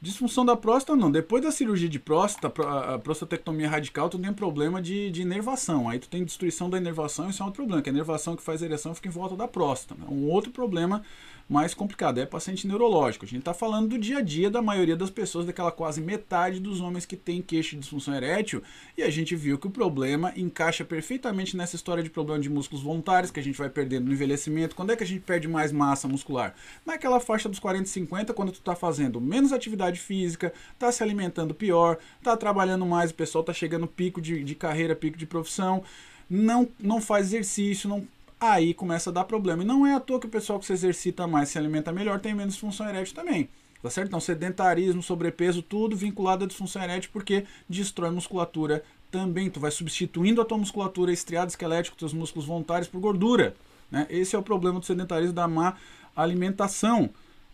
Disfunção da próstata não. Depois da cirurgia de próstata, a prostatectomia radical, tu tem problema de inervação. Aí tu tem destruição da inervação, isso é um outro problema, que a inervação que faz a ereção fica em volta da próstata. Um outro problema mais complicado, é paciente neurológico. A gente está falando do dia a dia da maioria das pessoas, daquela quase metade dos homens que tem queixa de disfunção erétil, e a gente viu que o problema encaixa perfeitamente nessa história de problema de músculos voluntários, que a gente vai perdendo no envelhecimento. Quando é que a gente perde mais massa muscular? Naquela faixa dos 40 e 50, quando tu está fazendo menos atividade física, está se alimentando pior, está trabalhando mais, o pessoal está chegando pico de carreira, pico de profissão, não faz exercício, não... Aí começa a dar problema. E não é à toa que o pessoal que se exercita mais, se alimenta melhor, tem menos disfunção erétil também. Tá certo? Então, sedentarismo, sobrepeso, tudo vinculado à disfunção erétil, porque destrói musculatura também. Tu vai substituindo a tua musculatura estriada, esquelética, teus músculos voluntários por gordura. Né? Esse é o problema do sedentarismo, da má alimentação.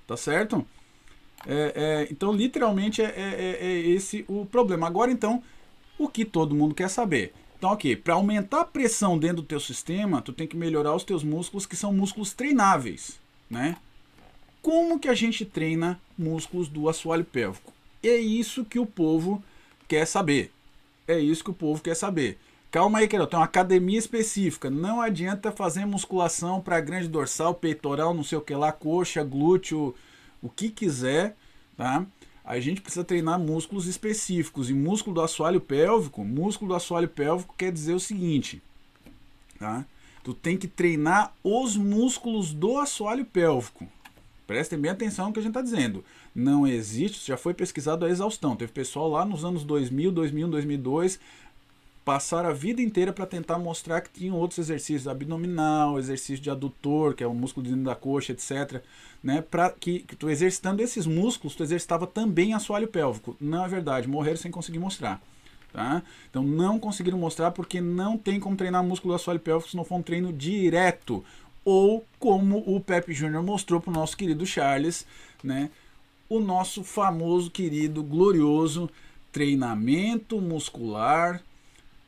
Tá certo? Então, literalmente, é esse o problema. Agora, então, o que todo mundo quer saber? Então, ok, para aumentar a pressão dentro do teu sistema, tu tem que melhorar os teus músculos, que são músculos treináveis, né? Como que a gente treina músculos do assoalho pélvico? É isso que o povo quer saber. É isso que o povo quer saber. Calma aí, querido, tem uma academia específica. Não adianta fazer musculação para grande dorsal, peitoral, não sei o que lá, coxa, glúteo, o que quiser, tá? A gente precisa treinar músculos específicos. E músculo do assoalho pélvico quer dizer o seguinte, tá? Tu tem que treinar os músculos do assoalho pélvico. Prestem bem atenção no que a gente está dizendo. Não existe, já foi pesquisado a exaustão. Teve pessoal lá nos anos 2000, 2001, 2002, passaram a vida inteira para tentar mostrar que tinham outros exercícios, abdominal, exercício de adutor, que é o músculo dentro da coxa, etc. Né? Para que tu exercitando esses músculos, tu exercitava também assoalho pélvico. Não é verdade, morreram sem conseguir mostrar. Tá? Então não conseguiram mostrar porque não tem como treinar músculo do assoalho pélvico se não for um treino direto. Ou como o Pepe Júnior mostrou para o nosso querido Charles, né? O nosso famoso, querido, glorioso treinamento muscular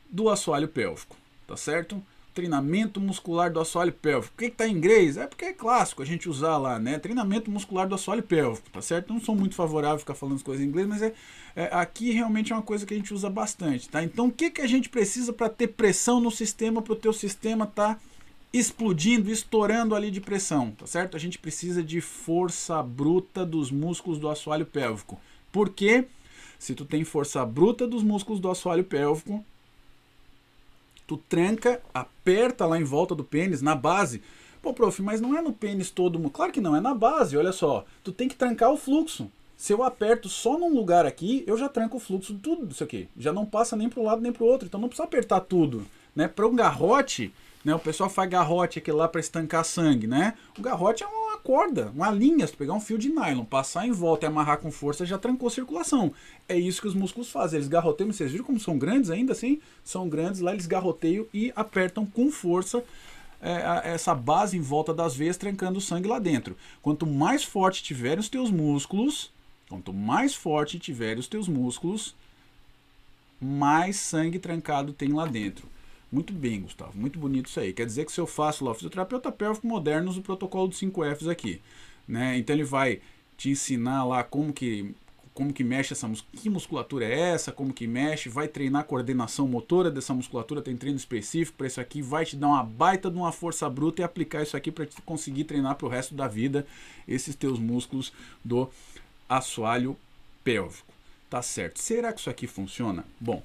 do assoalho pélvico, tá certo? Treinamento muscular do assoalho pélvico. Por que está em inglês? É porque é clássico a gente usar lá, né? Treinamento muscular do assoalho pélvico, tá certo? Não sou muito favorável a ficar falando as coisas em inglês, mas aqui realmente é uma coisa que a gente usa bastante, tá? Então o que a gente precisa para ter pressão no sistema, para o teu sistema tá explodindo, estourando ali de pressão, tá certo? A gente precisa de força bruta dos músculos do assoalho pélvico. Por quê? Se tu tem força bruta dos músculos do assoalho pélvico, tu tranca, aperta lá em volta do pênis, na base. Pô, prof, mas não é no pênis todo mundo. Claro que não, é na base, olha só. Tu tem que trancar o fluxo. Se eu aperto só num lugar aqui, eu já tranco o fluxo de tudo isso aqui. Já não passa nem para um lado nem para o outro. Então não precisa apertar tudo. Né? Para um garrote, né? O pessoal faz garrote aqui lá para estancar sangue, né? O garrote é uma corda, uma linha. Se tu pegar um fio de nylon, passar em volta e amarrar com força, já trancou a circulação. É isso que os músculos fazem. Eles garroteiam, vocês viram como são grandes ainda assim? São grandes, lá eles garroteiam e apertam com força essa base em volta das veias, trancando o sangue lá dentro. Quanto mais forte tiverem os teus músculos, mais sangue trancado tem lá dentro. Muito bem, Gustavo. Muito bonito isso aí. Quer dizer que se eu faço lá o fisioterapeuta pélvico moderno, usa o protocolo dos 5Fs aqui. Né? Então ele vai te ensinar lá como que mexe essa musculatura, que musculatura é essa, como que mexe, vai treinar a coordenação motora dessa musculatura, tem treino específico para isso aqui, vai te dar uma baita de uma força bruta e aplicar isso aqui para te conseguir treinar para o resto da vida esses teus músculos do assoalho pélvico. Tá certo. Será que isso aqui funciona? Bom,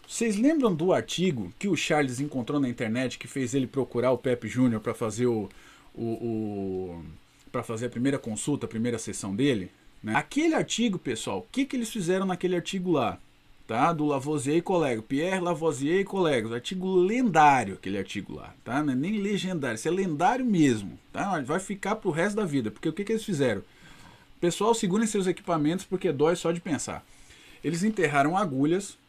vocês lembram do artigo que o Charles encontrou na internet que fez ele procurar o Pepe Júnior para fazer para fazer a primeira consulta, a primeira sessão dele? Né? Aquele artigo, pessoal, o que eles fizeram naquele artigo lá? Tá? Do Lavoisier e colega, Pierre Lavoisier e colegas, artigo lendário, aquele artigo lá, tá? Não é nem legendário, isso é lendário mesmo, tá? Vai ficar pro resto da vida, porque o que eles fizeram? Pessoal, segurem seus equipamentos porque dói só de pensar. Eles enterraram agulhas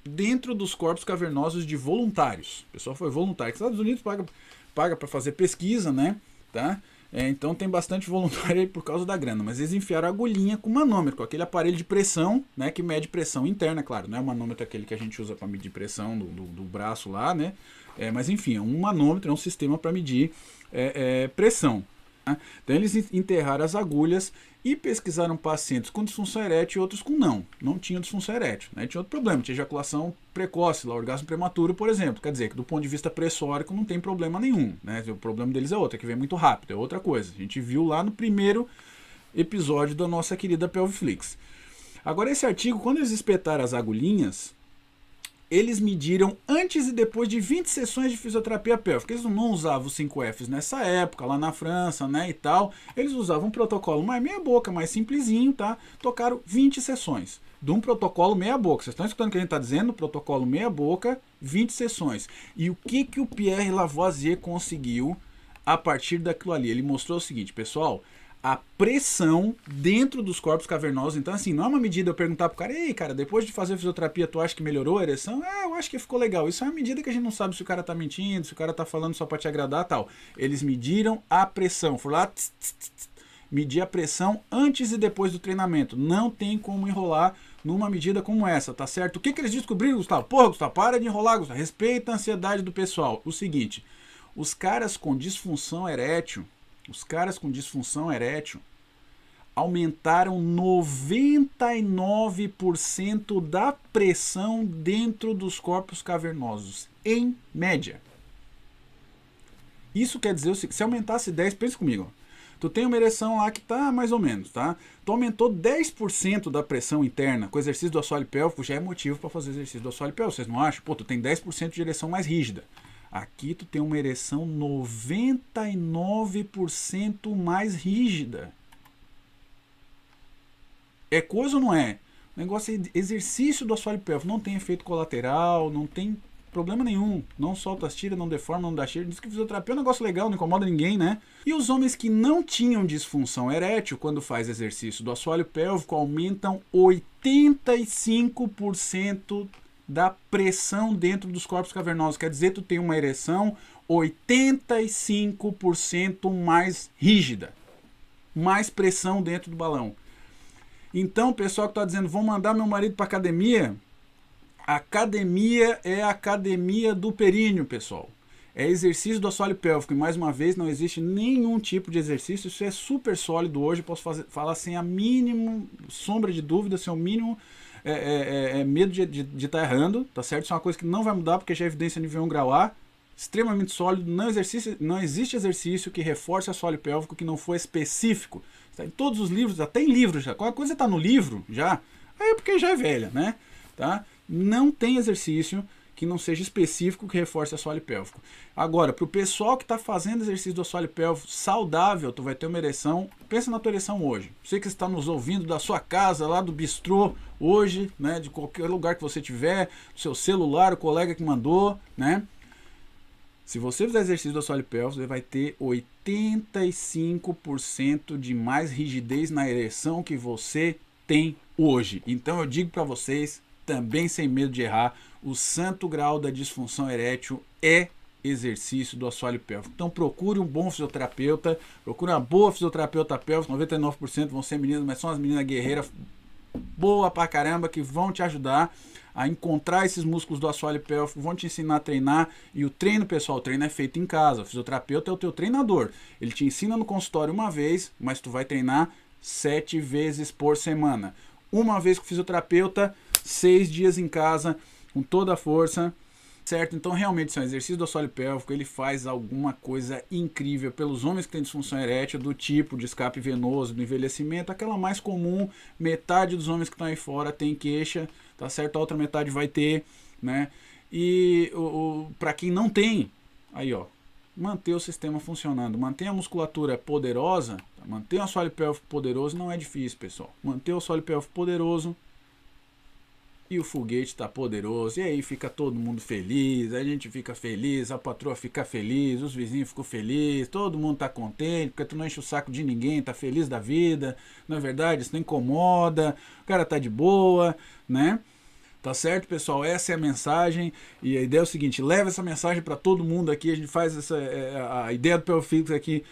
dentro dos corpos cavernosos de voluntários. O pessoal foi voluntário. Os Estados Unidos paga para fazer pesquisa, né? Tá? Então tem bastante voluntário aí por causa da grana. Mas eles enfiaram a agulhinha com manômetro, com aquele aparelho de pressão, né? Que mede pressão interna, claro. Não é o manômetro aquele que a gente usa para medir pressão do braço lá, né? Mas enfim, é um manômetro, é um sistema para medir pressão. Tá? Então eles enterraram as agulhas e pesquisaram pacientes com disfunção erétil e outros com não tinham disfunção erétil, né? Tinha outro problema, tinha ejaculação precoce, lá, orgasmo prematuro, por exemplo. Quer dizer que do ponto de vista pressórico não tem problema nenhum, né? O problema deles é outro, é que vem muito rápido, é outra coisa. A gente viu lá no primeiro episódio da nossa querida Pelviflix. Agora esse artigo, quando eles espetaram as agulhinhas, eles mediram antes e depois de 20 sessões de fisioterapia pélvica. Eles não usavam os 5Fs nessa época, lá na França, né, e tal. Eles usavam um protocolo mais meia boca, mais simplesinho, tá? Tocaram 20 sessões de um protocolo meia boca. Vocês estão escutando o que a gente está dizendo? Protocolo meia boca, 20 sessões. E o que o Pierre Lavoisier conseguiu a partir daquilo ali? Ele mostrou o seguinte, pessoal, a pressão dentro dos corpos cavernosos. Então, assim, não é uma medida eu perguntar pro cara, ei, cara, depois de fazer fisioterapia, tu acha que melhorou a ereção? Eu acho que ficou legal. Isso é uma medida que a gente não sabe se o cara tá mentindo, se o cara tá falando só pra te agradar, tal. Eles mediram a pressão. Foram lá, medir a pressão antes e depois do treinamento. Não tem como enrolar numa medida como essa, tá certo? O que eles descobriram, Gustavo? Porra, Gustavo, para de enrolar, Gustavo. Respeita a ansiedade do pessoal. O seguinte, os caras com disfunção erétil, aumentaram 99% da pressão dentro dos corpos cavernosos, em média. Isso quer dizer, se aumentasse 10, pensa comigo, tu tem uma ereção lá que tá mais ou menos, tá? Tu aumentou 10% da pressão interna com o exercício do assoalho pélvico, já é motivo para fazer exercício do assoalho pélvico, vocês não acham? Pô, tu tem 10% de ereção mais rígida. Aqui tu tem uma ereção 99% mais rígida. É coisa ou não é? O negócio é exercício do assoalho pélvico, não tem efeito colateral, não tem problema nenhum. Não solta as tiras, não deforma, não dá cheiro. Diz que fisioterapia é um negócio legal, não incomoda ninguém, né? E os homens que não tinham disfunção erétil quando faz exercício do assoalho pélvico aumentam 85% da pressão dentro dos corpos cavernosos. Quer dizer, tu tem uma ereção 85% mais rígida. Mais pressão dentro do balão. Então, o pessoal que está dizendo, vou mandar meu marido para academia, academia é a academia do períneo, pessoal. É exercício do assoalho pélvico. E mais uma vez, não existe nenhum tipo de exercício. Isso é super sólido hoje. Posso falar sem a mínima sombra de dúvida, sem o mínimo medo de estar errando, tá certo? Isso é uma coisa que não vai mudar, porque já é evidência nível 1 grau A. Extremamente sólido. Não existe exercício que reforce o assoalho pélvico que não for específico. Está em todos os livros, até em livros já. Qualquer coisa está no livro já, aí é porque já é velha, né? Tá? Não tem exercício que não seja específico que reforce o assoalho pélvico. Agora, para o pessoal que está fazendo exercício do assoalho pélvico saudável, tu vai ter uma ereção. Pensa na tua ereção hoje. Você que está nos ouvindo da sua casa, lá do bistrô, hoje, né? De qualquer lugar que você tiver, do seu celular, o colega que mandou, né? Se você fizer exercício do assoalho pélvico, você vai ter 85% de mais rigidez na ereção que você tem hoje. Então eu digo para vocês, também sem medo de errar, o santo grau da disfunção erétil é exercício do assoalho pélvico. Então procure um bom fisioterapeuta, procure uma boa fisioterapeuta pélvica, 99% vão ser meninas, mas são as meninas guerreiras boa pra caramba que vão te ajudar a encontrar esses músculos do assoalho pélvico, vão te ensinar a treinar. E o treino, pessoal, o treino é feito em casa. O fisioterapeuta é o teu treinador. Ele te ensina no consultório uma vez, mas tu vai treinar 7 vezes por semana. Uma vez com o fisioterapeuta, 6 dias em casa, com toda a força. Certo? Então, realmente, esse é um exercício do assoalho pélvico, ele faz alguma coisa incrível pelos homens que têm disfunção erétil, do tipo de escape venoso, do envelhecimento, aquela mais comum. Metade dos homens que estão aí fora tem queixa, tá certo? A outra metade vai ter, né? E para quem não tem, aí ó, manter o sistema funcionando, manter a musculatura poderosa, manter o assoalho pélvico poderoso não é difícil, pessoal. Manter o assoalho pélvico poderoso, e o foguete está poderoso, e aí fica todo mundo feliz, a gente fica feliz, a patroa fica feliz, os vizinhos ficam felizes, todo mundo está contente, porque tu não enche o saco de ninguém, tá feliz da vida, não é verdade? Isso não incomoda, o cara tá de boa, né? Tá certo, pessoal? Essa é a mensagem, e a ideia é o seguinte, leva essa mensagem para todo mundo aqui, a gente faz essa, a ideia do Pelviflix aqui,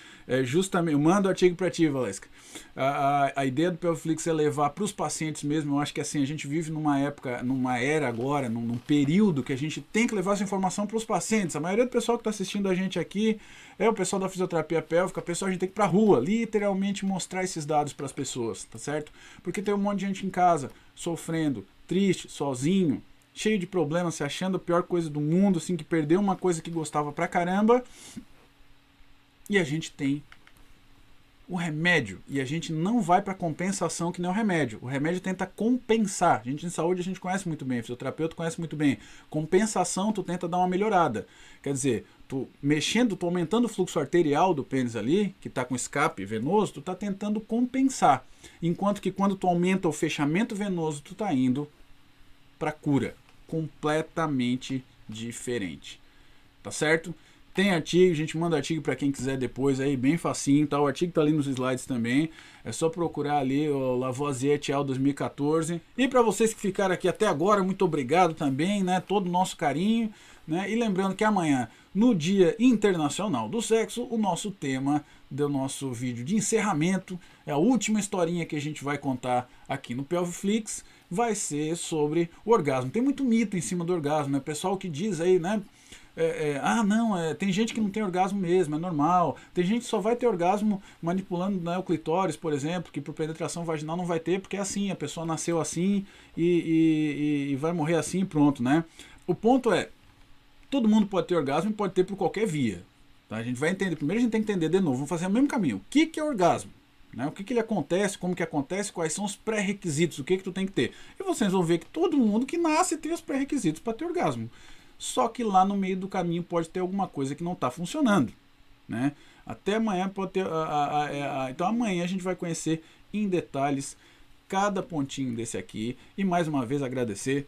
justamente, eu mando o artigo para ti, Valesca. A ideia do Pelviflix é levar para os pacientes mesmo. Eu acho que assim, a gente vive numa época, numa era agora, num período que a gente tem que levar essa informação para os pacientes. A maioria do pessoal que está assistindo a gente aqui é o pessoal da fisioterapia pélvica. A pessoa, a gente tem que ir para a rua, literalmente mostrar esses dados para as pessoas, tá certo? Porque tem um monte de gente em casa sofrendo, triste, sozinho, cheio de problemas, se achando a pior coisa do mundo, assim, que perdeu uma coisa que gostava pra caramba. E a gente tem o remédio, e a gente não vai para compensação que nem o remédio. O remédio tenta compensar. A gente em saúde a gente conhece muito bem, o fisioterapeuta conhece muito bem. Compensação, tu tenta dar uma melhorada. Quer dizer, tu mexendo, tu aumentando o fluxo arterial do pênis ali, que está com escape venoso, tu está tentando compensar. Enquanto que quando tu aumenta o fechamento venoso, tu está indo para cura. Completamente diferente. Tá certo? Tem artigo, a gente manda artigo para quem quiser depois aí, bem facinho, tá? O artigo tá ali nos slides também. É só procurar ali o Lavoisier et al. 2014. E para vocês que ficaram aqui até agora, muito obrigado também, né? Todo o nosso carinho, né? E lembrando que amanhã, no Dia Internacional do Sexo, o nosso tema do nosso vídeo de encerramento, é a última historinha que a gente vai contar aqui no Pelviflix, vai ser sobre o orgasmo. Tem muito mito em cima do orgasmo, né? O pessoal que diz aí, né? Tem gente que não tem orgasmo mesmo, é normal. Tem gente que só vai ter orgasmo manipulando, né, o clitóris, por exemplo, que por penetração vaginal não vai ter, porque é assim, a pessoa nasceu assim e vai morrer assim e pronto, né? O ponto é, todo mundo pode ter orgasmo e pode ter por qualquer via. Tá? A gente vai entender, primeiro a gente tem que entender de novo, vamos fazer o mesmo caminho. O que é orgasmo? Né? O que ele acontece, como que acontece, quais são os pré-requisitos, o que tu tem que ter. E vocês vão ver que todo mundo que nasce tem os pré-requisitos para ter orgasmo. Só que lá no meio do caminho pode ter alguma coisa que não está funcionando, né? Até amanhã pode ter... Então amanhã a gente vai conhecer em detalhes cada pontinho desse aqui. E mais uma vez agradecer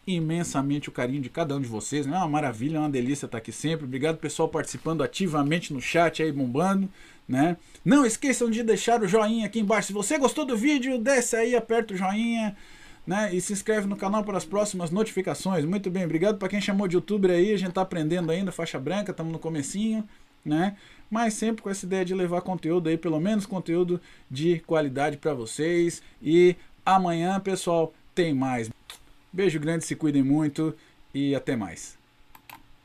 imensamente o carinho de cada um de vocês, né? É uma maravilha, é uma delícia estar aqui sempre. Obrigado, pessoal, participando ativamente no chat aí, bombando, né? Não esqueçam de deixar o joinha aqui embaixo. Se você gostou do vídeo, desce aí, aperta o joinha, né? E se inscreve no canal para as próximas notificações. Muito bem, obrigado para quem chamou de youtuber aí. A gente tá aprendendo ainda, faixa branca, estamos no comecinho, né? Mas sempre com essa ideia de levar conteúdo aí, pelo menos conteúdo de qualidade para vocês. E amanhã, pessoal, tem mais. Beijo grande, se cuidem muito e até mais.